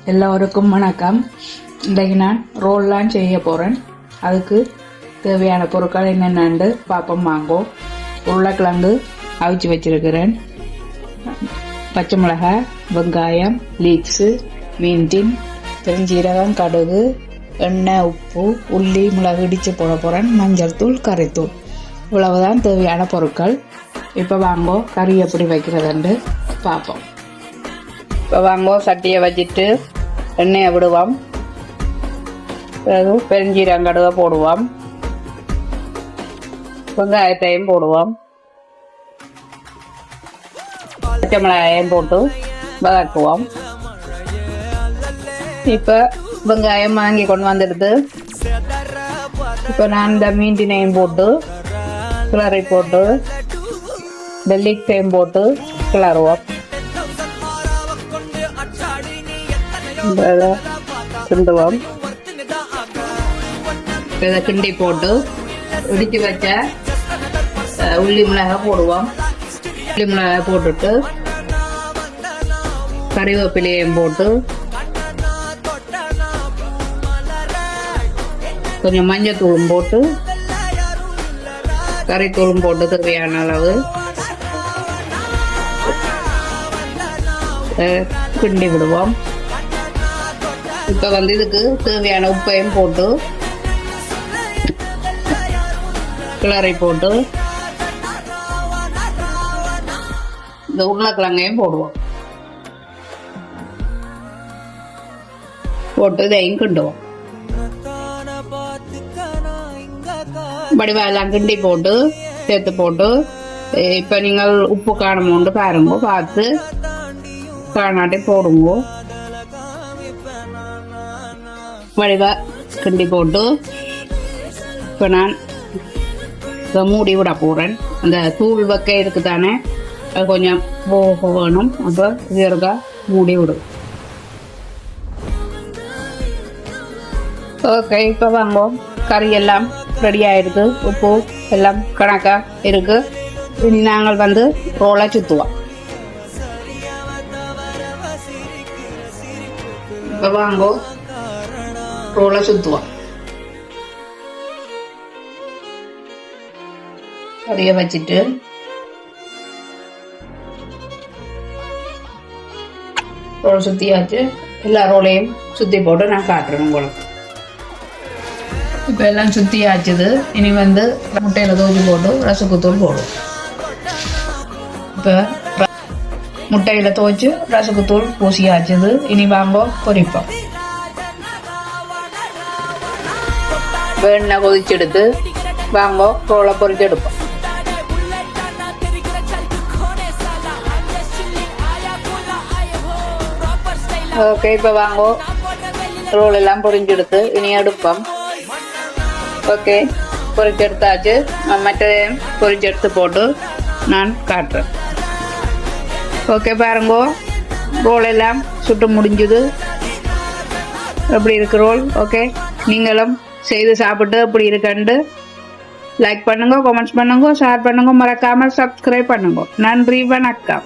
எல்லோருக்கும் வணக்கம். இன்றைக்கு நான் ரோல்லாம் செய்ய போகிறேன். அதுக்கு தேவையான பொருட்கள் என்னென்னு பார்ப்போம். வாங்கோ. உருளைக்கிழங்கு அவிச்சு வச்சிருக்கிறேன், பச்சை மிளகாய், வெங்காயம், லீக்ஸு, மீன்டின், பெருஞ்சீரகம், கடுகு, எண்ணெய், உப்பு, உள்ளி, மிளகு இடித்து போட போகிறேன், மஞ்சள் தூள், கறித்தூள். இவ்வளவுதான் தேவையான பொருட்கள். இப்போ வாங்கோ கறி எப்படி வைக்கிறதுன்னு பார்ப்போம். இப்போ வாங்கோ சட்டியை வச்சுட்டு எண்ணெயை விடுவோம். பிறகு பெருஞ்சீரகம், கடுகை போடுவோம், வெங்காயத்தையும் போடுவோம், பச்சை மிளகாயையும் போட்டு வதக்குவோம். இப்போ வெங்காயம் வாங்கி கொண்டு வந்துடுது. இப்போ நான் இந்த மீன்டினையும் போட்டு கிளறி போட்டு டெல்லிக்ஸையும் போட்டு கிளறுவோம். கிண்டுவோம். இதை கிண்டி போட்டு இடித்து வச்ச உள்ளி மிளகாய் போடுவோம். உள்ளி மிளகாய் போட்டுட்டு கறிவேப்பிலையும் போட்டு கொஞ்சம் மஞ்சத்தூளும் போட்டு கறித்தூளும் போட்டு தேவையான அளவு கிண்டி விடுவோம். இப்போ இதுக்கு தேவையான உப்பையும் போட்டு கிளறி போட்டு இந்த உருளைக்கிழங்கையும் போடுவோம். போட்டு இதையும் கிண்டுவோம். வடிவெல்லாம் கிண்டி போட்டு சேர்த்து போட்டு இப்போ நீங்கள் உப்பு காணமுண்டு பாருங்க, பார்த்து காணாட்டி போடுங்க. வடிவா கிண்டி போட்டு இப்போ நான் மூடி விட போகிறேன். அந்த தூள் வைக்க இருக்கு தானே, அது கொஞ்சம் போக வேணும். அப்போ இதற்கா மூடி விடும். ஓகே, இப்போ வாங்குவோம். கறி எல்லாம் ரெடி ஆயிருக்கு. உப்பு எல்லாம் கணக்காக இருக்கு. இனி நாங்கள் ரோலை சுற்றுவோம். இப்போ வாங்கோ ரோலை சுற்றுவோம். கறியை வச்சுட்டு ரோல் சுற்றியாச்சு. எல்லா ரோலையும் சுற்றி போட்டு நான் காட்டுறேன் உங்களுக்கு. இப்போ எல்லாம் சுற்றியாச்சுது. இனி முட்டையில் தோச்சி போட்டு ரசக்குத்தூள் போடும். இப்போ முட்டையில் துவைச்சு ரசக்குத்தூள் பூசியாச்சுது. இனி வாங்கோ பொரிப்போம். எண்ணெய் கொதிச்செடுத்து வாங்கோ ரோலை பொரிச்செடுப்போம். ஓகே, இப்போ வாங்கோ ரோல் எல்லாம் பொரிஞ்செடுத்து இனி எடுப்போம். ஓகே, பொரிச்செடுத்தாச்சு. மற்றையும் பொரிச்செடுத்து போட்டு நான் காட்டுறேன். ஓகே, பாருங்கோ ரோல் எல்லாம் சுட்டு முடிஞ்சுது. எப்படி இருக்கு ரோல்? ஓகே, நீங்களும் செய்து சாப்பிட்டு எப்படி இருக்குன்னு லைக் பண்ணுங்க, கமெண்ட்ஸ் பண்ணுங்க, ஷேர் பண்ணுங்க, மறக்காம சப்ஸ்கிரைப் பண்ணுங்க. நன்றி, வணக்கம்.